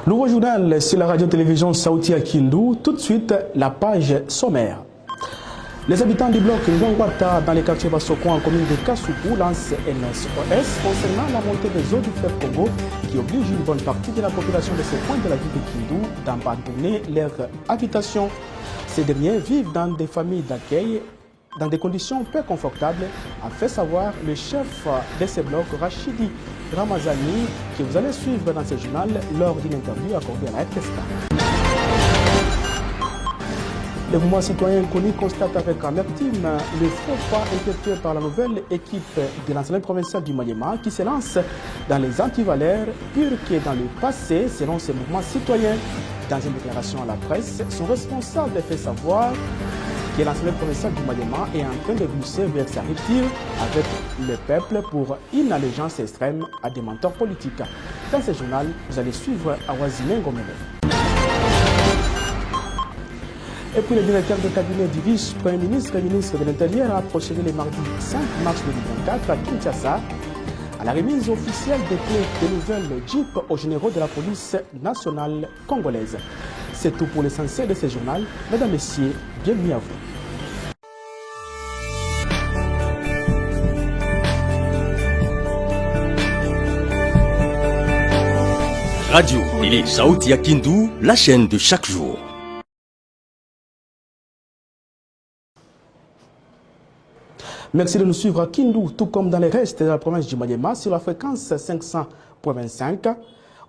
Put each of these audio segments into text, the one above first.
Nouveau journal sur la radio-télévision Sauti à Kindu. Tout de suite, la page sommaire. Les habitants du bloc Ngwangwata dans les quartiers Basoko en commune de Kasuku lancent NSOS concernant la montée des eaux du fleuve Congo qui oblige une bonne partie de la population de ces coins de la ville de Kindu d'abandonner leur habitation. Ces derniers vivent dans des familles d'accueil dans des conditions peu confortables, a fait savoir le chef de ces blocs, Rachidi Ramazani, que vous allez suivre dans ce journal lors d'une interview accordée à la RTSK. Le mouvement citoyen connu constate avec amertume le faux pas effectué par la nouvelle équipe de l'Assemblée provinciale du Maniema qui se lance dans les antivaleurs pire que dans le passé, selon ce mouvement citoyen. Dans une déclaration à la presse, son responsable fait savoir que l'Assemblée provinciale du Maniema est en train de glisser vers sa rupture avec le peuple pour une allégeance extrême à des mentors politiques. Dans ce journal, vous allez suivre Awazine Ngomele. Et puis le directeur de cabinet du vice-premier ministre et ministre de l'Intérieur a procédé le mardi 5 mars 2024 à Kinshasa à la remise officielle des clés de nouvelles Jeep aux généraux de la police nationale congolaise. C'est tout pour l'essentiel de ce journal. Mesdames, Messieurs, bienvenue à vous. Radio Télé Sauti à Kindu, la chaîne de chaque jour. Merci de nous suivre à Kindu, tout comme dans les restes de la province du Maniema, sur la fréquence 500.25.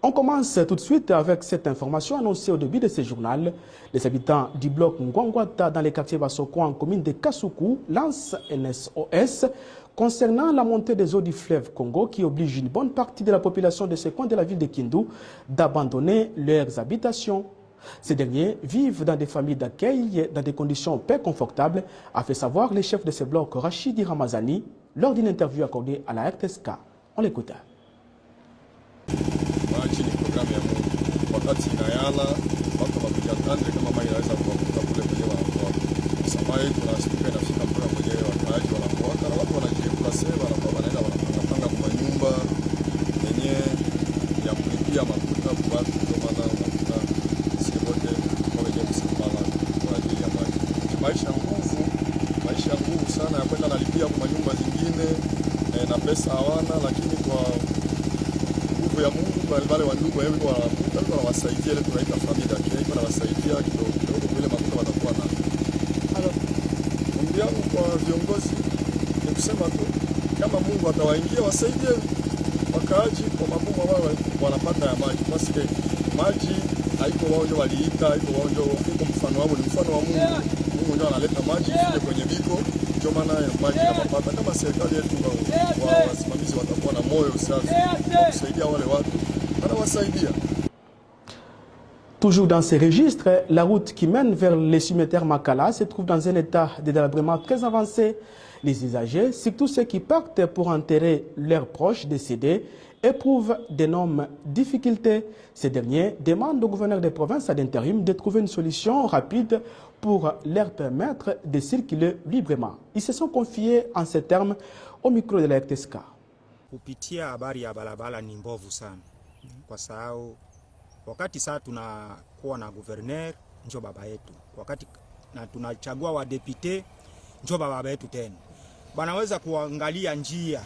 On commence tout de suite avec cette information annoncée au début de ce journal. Les habitants du bloc Ngwangwata dans les quartiers Basoko en commune de Kasuku lancent un SOS concernant la montée des eaux du fleuve Congo qui oblige une bonne partie de la population de ce coin de la ville de Kindu d'abandonner leurs habitations. Ces derniers vivent dans des familles d'accueil dans des conditions peu confortables, a fait savoir le chef de ce bloc, Rachidi Ramazani, lors d'une interview accordée à la RTSK. On l'écoute. Maji ni programu ya Mungu. Wakati inayala watu wakijatandre kama maji inaweza kuwakuta kule kwenye wanakuwa. Samai tunasikia inafika mpaka kwenye wakaaji wanakuwaka na watu wanajiplase wanakuwa wanaenda wanapanga kwa nyumba yenye ya kulipia mafuta kwa watu ndio maana unakuta sisi wote kwa wenye msambala kwa ajili ya maji. Maisha nguvu sana ya kwenda nalipia kwa nyumba zingine na pesa hawana, lakini kwa ya Mungu wale wa ndugu wao wanakuta wanawasaidia ile tunaita familia yake iko nawasaidia kidogo vile makuta watakuwa na. Ombi yangu kwa viongozi ni kusema tu kama Mungu atawaingia wasaidie wakaaji kwa magumu wao wanapata ya maji. Basi maji haiko wao ndio waliita, haiko wao ndio iko mfano wao, ni mfano wa Mungu. Mungu ndio analeta maji kule kwenye biko. Ndio maana maji yanapata kama serikali yetu wa wasimamizi watakuwa na moyo safi kusaidia wale watu, wanawasaidia. Toujours dans ces registres, la route qui mène vers les cimetières Makala se trouve dans un état de délabrement très avancé. Les usagers, surtout ceux qui partent pour enterrer leurs proches décédés, éprouvent d'énormes difficultés. Ces derniers demandent au gouverneur des provinces d'intérim de trouver une solution rapide pour leur permettre de circuler librement. Ils se sont confiés en ces termes au micro de la RTSK. Kupitia habari ya barabara ni mbovu sana. Kwa sababu wakati saa tunakuwa na gouverneur njo baba yetu. Wakati na tunachagua wa depute njo baba yetu tena. Banaweza kuangalia njia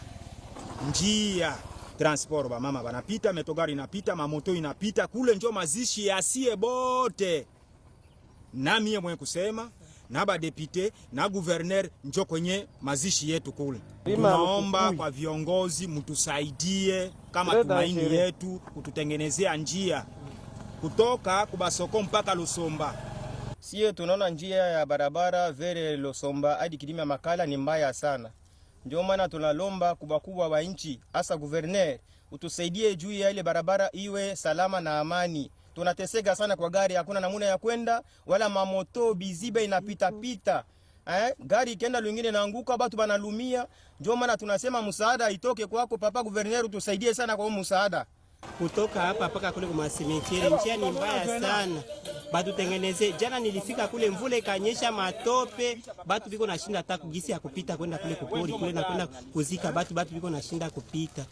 transport ba mama banapita, metogari inapita, mamoto inapita, kule njo mazishi yasie bote. Na mie mwenye kusema na ba depute na gouverneur njo kwenye mazishi yetu kule. Tunaomba kwa viongozi mtusaidie kama tumaini yetu kututengenezea njia kutoka Kubasoko mpaka Lusomba. Sio tunaona njia ya barabara vere Lusomba hadi Kilima Makala ni mbaya sana. Ndio maana tunalomba kubwa wa nchi hasa gouverneur utusaidie juu ya ile barabara iwe salama na amani. Tunateseka sana kwa gari, hakuna namuna ya kwenda wala mamoto bizibe inapita. Gari ikienda lingine naanguka watu banalumia. Ndio maana tunasema msaada itoke kwako papa gouverneur utusaidie sana kwa msaada. Kutoka hapa mpaka kule kwa simitieri njia ni mbaya sana. Batu tengeneze. Jana nilifika kule mvula ikanyesha matope, batu biko nashinda hata kugisi ya kupita kwenda kule kupori kule na kwenda kuzika batu biko nashinda kupita.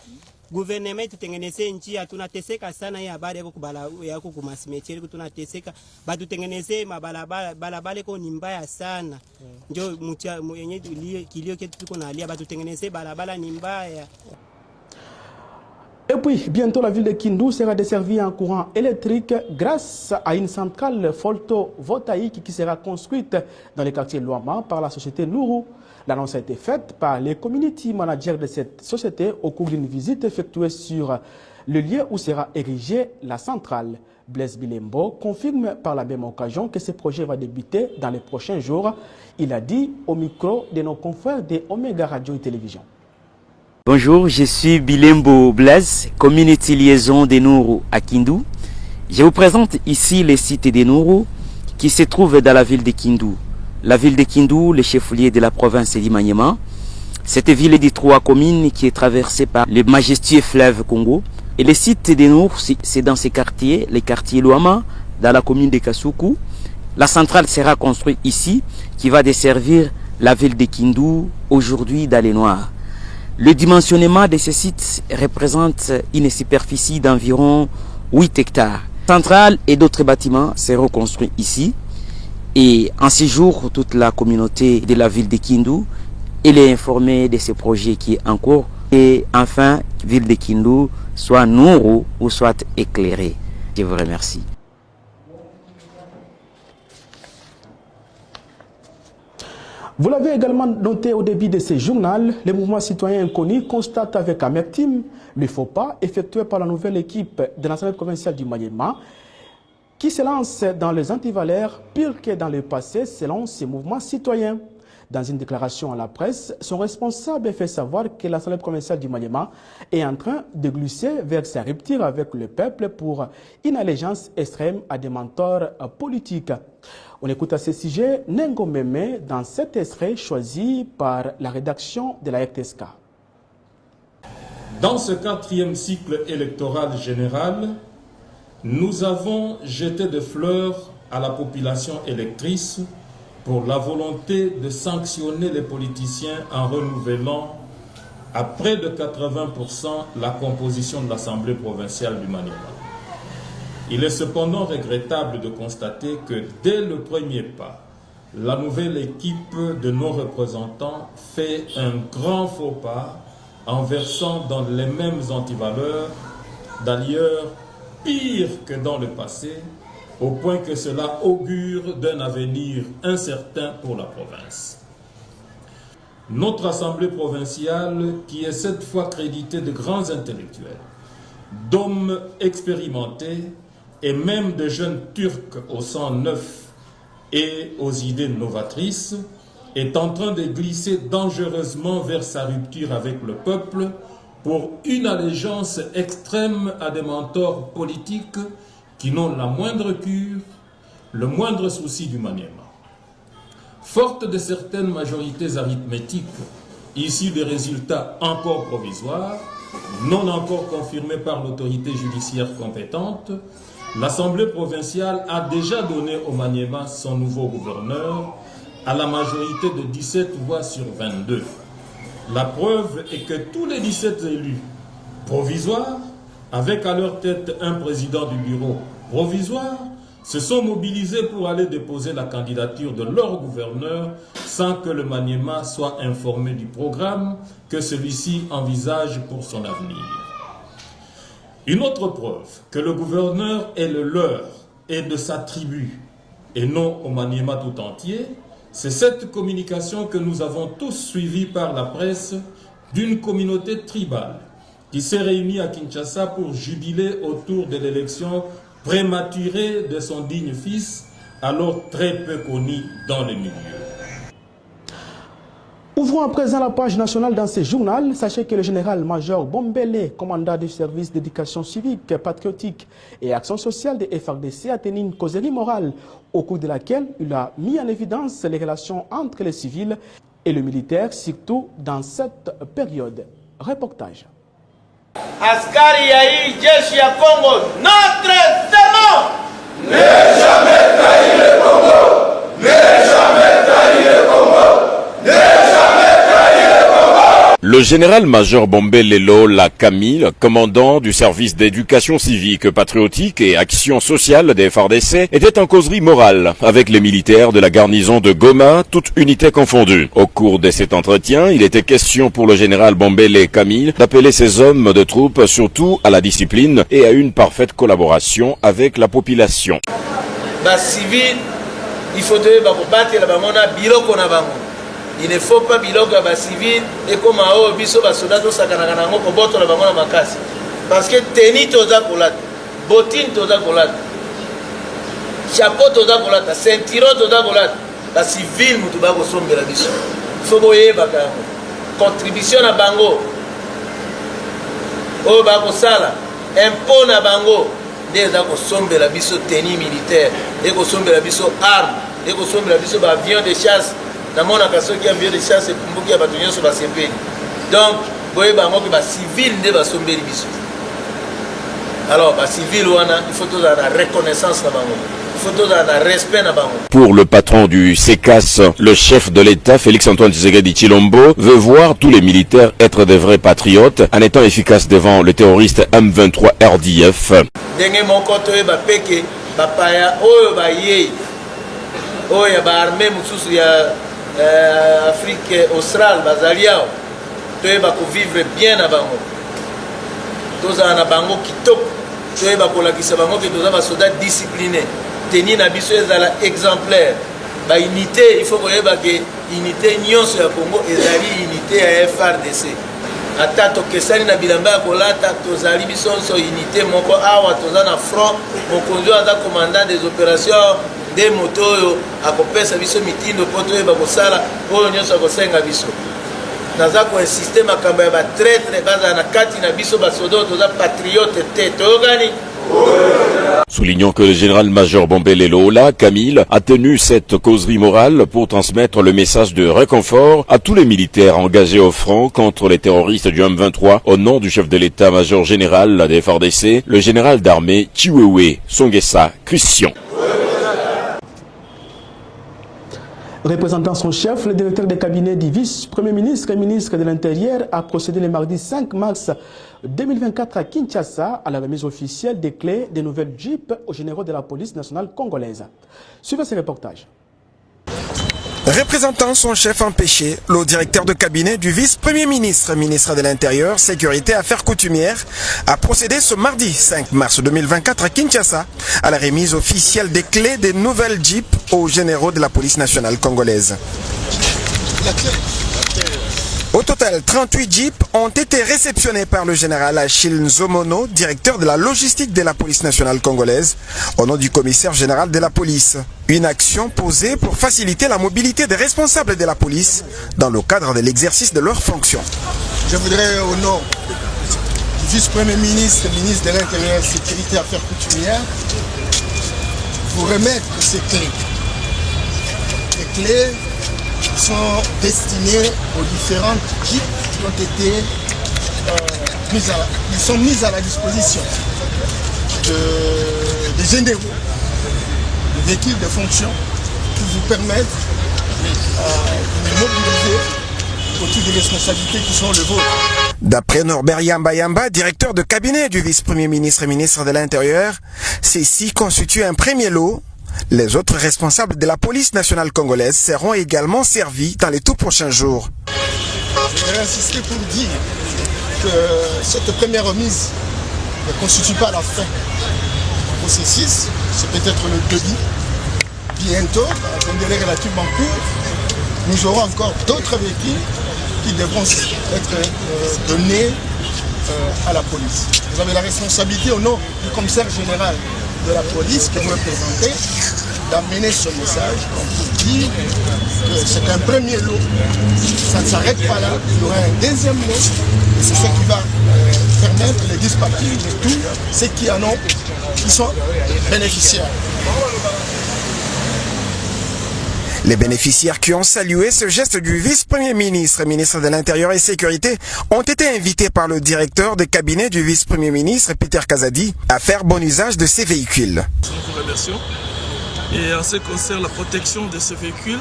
Gouvernement tutengeneze njia, tunateseka sana hii habari yako kwa simitieri tunateseka. Batu tengeneze mabalabala ko ni mbaya sana. Ndio mwenye kilio ketu tuko nalia, batu tengeneze balabala ni mbaya. Et puis, bientôt, la ville de Kindu sera desservie en courant électrique grâce à une centrale photovoltaïque qui sera construite dans le quartier Luama par la société Nourou. L'annonce a été faite par les community managers de cette société au cours d'une visite effectuée sur le lieu où sera érigée la centrale. Blaise Bilembo confirme par la même occasion que ce projet va débuter dans les prochains jours. Il a dit au micro de nos confrères de Omega Radio et Télévision. Bonjour, je suis Bilembo Blaise, community liaison des Nourou à Kindu. Je vous présente ici le site des Nourou qui se trouve dans la ville de Kindu. La ville de Kindu, le chef-lieu de la province du Maniema. Cette ville est de 3 communes qui est traversée par le majestueux fleuve Congo. Et le site des Nourou, c'est dans ces quartiers, les quartiers Luama, dans la commune de Kasuku. La centrale sera construite ici, qui va desservir la ville de Kindu, aujourd'hui dans les Noirs. Le dimensionnement de ce site représente une superficie d'environ 8 hectares. La centrale et d'autres bâtiments seront construits ici. Et en ce jour, toute la communauté de la ville de Kindu est informée de ce projet qui est en cours. Et enfin, la ville de Kindu soit Nourou ou soit éclairée. Je vous remercie. Vous l'avez également noté au début de ce journal, le mouvement citoyen inconnu constate avec amertume le faux pas effectué par la nouvelle équipe de l'Assemblée provinciale du Maniema qui se lance dans les antivaleurs pire que dans le passé selon ce mouvement citoyen. Dans une déclaration à la presse, son responsable fait savoir que l'Assemblée provinciale du Maniema est en train de glisser vers sa rupture avec le peuple pour une allégeance extrême à des mentors politiques. On écoute à ce sujet Nengo Meme dans cet extrait choisi par la rédaction de la RTSK. Dans ce 4e cycle électoral général, nous avons jeté des fleurs à la population électrice pour la volonté de sanctionner les politiciens en renouvelant à près de 80% la composition de l'Assemblée provinciale du Maniema. Il est cependant regrettable de constater que dès le premier pas, la nouvelle équipe de nos représentants fait un grand faux pas en versant dans les mêmes antivaleurs, d'ailleurs pire que dans le passé, au point que cela augure d'un avenir incertain pour la province. Notre Assemblée provinciale, qui est cette fois créditée de grands intellectuels, d'hommes expérimentés et même de jeunes Turcs au sang neuf et aux idées novatrices, est en train de glisser dangereusement vers sa rupture avec le peuple pour une allégeance extrême à des mentors politiques qui n'ont la moindre cure, le moindre souci du Maniema. Forte de certaines majorités arithmétiques issues des résultats encore provisoires, non encore confirmés par l'autorité judiciaire compétente, l'Assemblée provinciale a déjà donné au Maniema son nouveau gouverneur à la majorité de 17 voix sur 22. La preuve est que tous les 17 élus provisoires, avec à leur tête un président du bureau provisoire, se sont mobilisés pour aller déposer la candidature de leur gouverneur sans que le Maniema soit informé du programme que celui-ci envisage pour son avenir. Une autre preuve que le gouverneur est le leur et de sa tribu et non au Maniema tout entier, c'est cette communication que nous avons tous suivie par la presse d'une communauté tribale qui s'est réunie à Kinshasa pour jubiler autour de l'élection prématurée de son digne fils, alors très peu connu dans les milieux. Ouvrons à présent la page nationale dans ce journal. Sachez que le général-major Bombele, commandant du service d'éducation civique, patriotique et action sociale de FARDC, a tenu une causerie morale au cours de laquelle il a mis en évidence les relations entre les civils et le militaire, surtout dans cette période. Reportage. askari ya hii jeshi ya Kongo, notre serment ne jamais trahir le Congo, ne jamais trahir le Congo, ne jamais trahir le Congo. Le général-major Bombele Lola Camille, commandant du service d'éducation civique, patriotique et action sociale des FARDC, était en causerie morale avec les militaires de la garnison de Goma, toutes unités confondues. Au cours de cet entretien, il était question pour le général Bombele Camille d'appeler ses hommes de troupes surtout à la discipline et à une parfaite collaboration avec la population. Civil, il faut battre la bamona biloko na bango. Il ne faut pas biloko ya civil et comme ao biso ba soldat to sakana na ngo ko boto la bango na makasi. Parce que teni toza kolata, bottine toza kolata, chapeau toza kolata, ceinturon toza kolata. Ba civil mutu ba ko sombela biso. Faut boye ba ka contribution na bango. O ba ko sala impôt na bango. Déjà ko sombela biso tenue militaire, et ko sombela biso arme, et ko sombela biso ba avion de chasse. Donc, civil alors, civil, il faut la reconnaissance, il faut la respect. Pour le patron du SECAS, le chef de l'État, Félix-Antoine Tshisekedi Tshilombo, veut voir tous les militaires être des vrais patriotes en étant efficaces devant le terroriste M23 RDF. Afrique australe bazaliao toyeba ko vivre bien na bango toza na bango kitoko toyeba ko lakisa bango ke toza ba soldats disciplinés tenir na biso ezala exemplaire ba unité il faut koyeba ke unité nyonso ya Congo ezali unité ya FARDC ata tokesani na bilamba ya kolata tozali biso nso unité moko awa toza na front mokonzi aza commandant des opérations de moto oyo akopesa biso mitindo po toyeba kosala oyo nyonso akosenga biso naza koinsiste makambo ya batraitre bazala na kati na biso basoda toza patriote te toyokani. Soulignons que le général-major Bombele Lola Camille a tenu cette causerie morale pour transmettre le message de réconfort à tous les militaires engagés au front contre les terroristes du M23 au nom du chef de l'état-major général des FARDC, le général d'armée Chiwewe Songesa Christian. Représentant son chef, le directeur de cabinet du vice-premier ministre et ministre de l'Intérieur a procédé le mardi 5 mars 2024 à Kinshasa à la remise officielle des clés des nouvelles Jeep aux généraux de la police nationale congolaise. Suivez ce reportage. Représentant son chef empêché, le directeur de cabinet du vice-premier ministre, ministre de l'Intérieur, Sécurité et Affaires coutumières, a procédé ce mardi 5 mars 2024 à Kinshasa à la remise officielle des clés des nouvelles Jeeps aux généraux de la police nationale congolaise. Au total, 38 Jeeps ont été réceptionnés par le général Achille Nzomono, directeur de la logistique de la police nationale congolaise, au nom du commissaire général de la police. Une action posée pour faciliter la mobilité des responsables de la police dans le cadre de l'exercice de leurs fonctions. Je voudrais, au nom du vice-premier ministre, ministre de l'Intérieur, Sécurité et Affaires coutumières, vous remettre ces clés. Les clés sont destinées aux différentes Jeeps qui ont été mises à la disposition des généraux, des véhicules de fonction qui vous permettent de mobiliser autour des responsabilités qui sont les vôtres. D'après Norbert Yamba, directeur de cabinet du vice-premier ministre et ministre de l'Intérieur, ceci constitue un premier lot. Les autres responsables de la police nationale congolaise seront également servis dans les tout prochains jours. Je voudrais insister pour dire que cette première remise ne constitue pas la fin du processus, c'est peut-être le début. Bientôt, dans un délai relativement court, nous aurons encore d'autres véhicules qui devront être donnés à la police. Vous avez la responsabilité au nom du commissaire général de la police que vous représentez, d'amener ce message pour dire que c'est un premier lot, ça ne s'arrête pas là, il y aura un deuxième lot, et c'est ce qui va permettre le dispatching de tous ceux qui en ont, qui sont bénéficiaires. Les bénéficiaires qui ont salué ce geste du vice-premier ministre et ministre de l'Intérieur et Sécurité ont été invités par le directeur de cabinet du vice-premier ministre, Peter Kazadi, à faire bon usage de ces véhicules. Nous vous remercions. Et en ce qui concerne la protection de ces véhicules,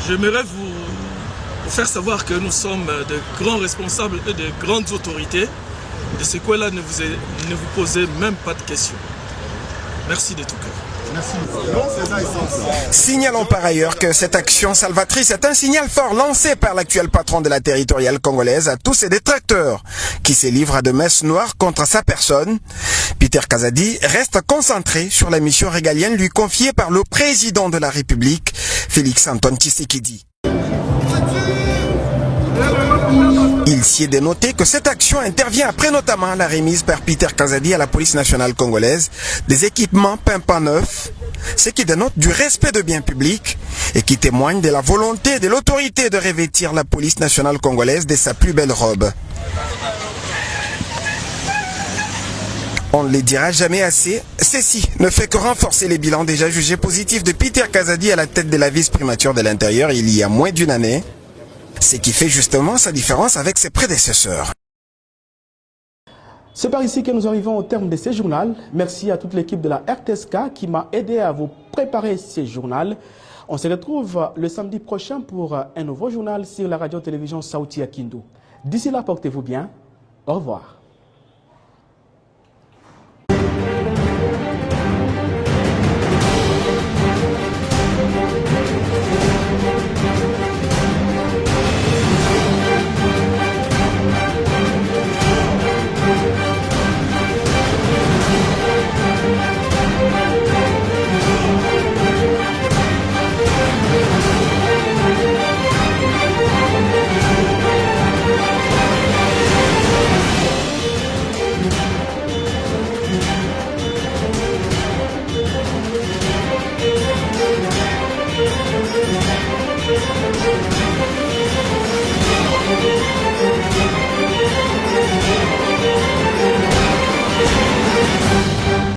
j'aimerais vous faire savoir que nous sommes de grands responsables et de grandes autorités. De ce coin-là, ne vous posez même pas de questions. Merci de tout cœur. Signalons par ailleurs que cette action salvatrice est un signal fort lancé par l'actuel patron de la territoriale congolaise à tous ses détracteurs qui se livrent à de messes noires contre sa personne. Peter Kazadi reste concentré sur la mission régalienne lui confiée par le président de la République, Félix-Antoine Tshisekedi. Il s'y est dénoté que cette action intervient après notamment la remise par Peter Kazadi à la police nationale congolaise des équipements pimpants neufs, ce qui dénote du respect de biens publics et qui témoigne de la volonté de l'autorité de revêtir la police nationale congolaise de sa plus belle robe. On ne les dira jamais assez, ceci ne fait que renforcer les bilans déjà jugés positifs de Peter Kazadi à la tête de la vice-primature de l'Intérieur il y a moins d'une année. Ce qui fait justement sa différence avec ses prédécesseurs. C'est par ici que nous arrivons au terme de ce journal. Merci à toute l'équipe de la RTSK qui m'a aidé à vous préparer ce journal. On se retrouve le samedi prochain pour un nouveau journal sur la radio-télévision Sauti ya Kindu. D'ici là, portez-vous bien. Au revoir. Thank you.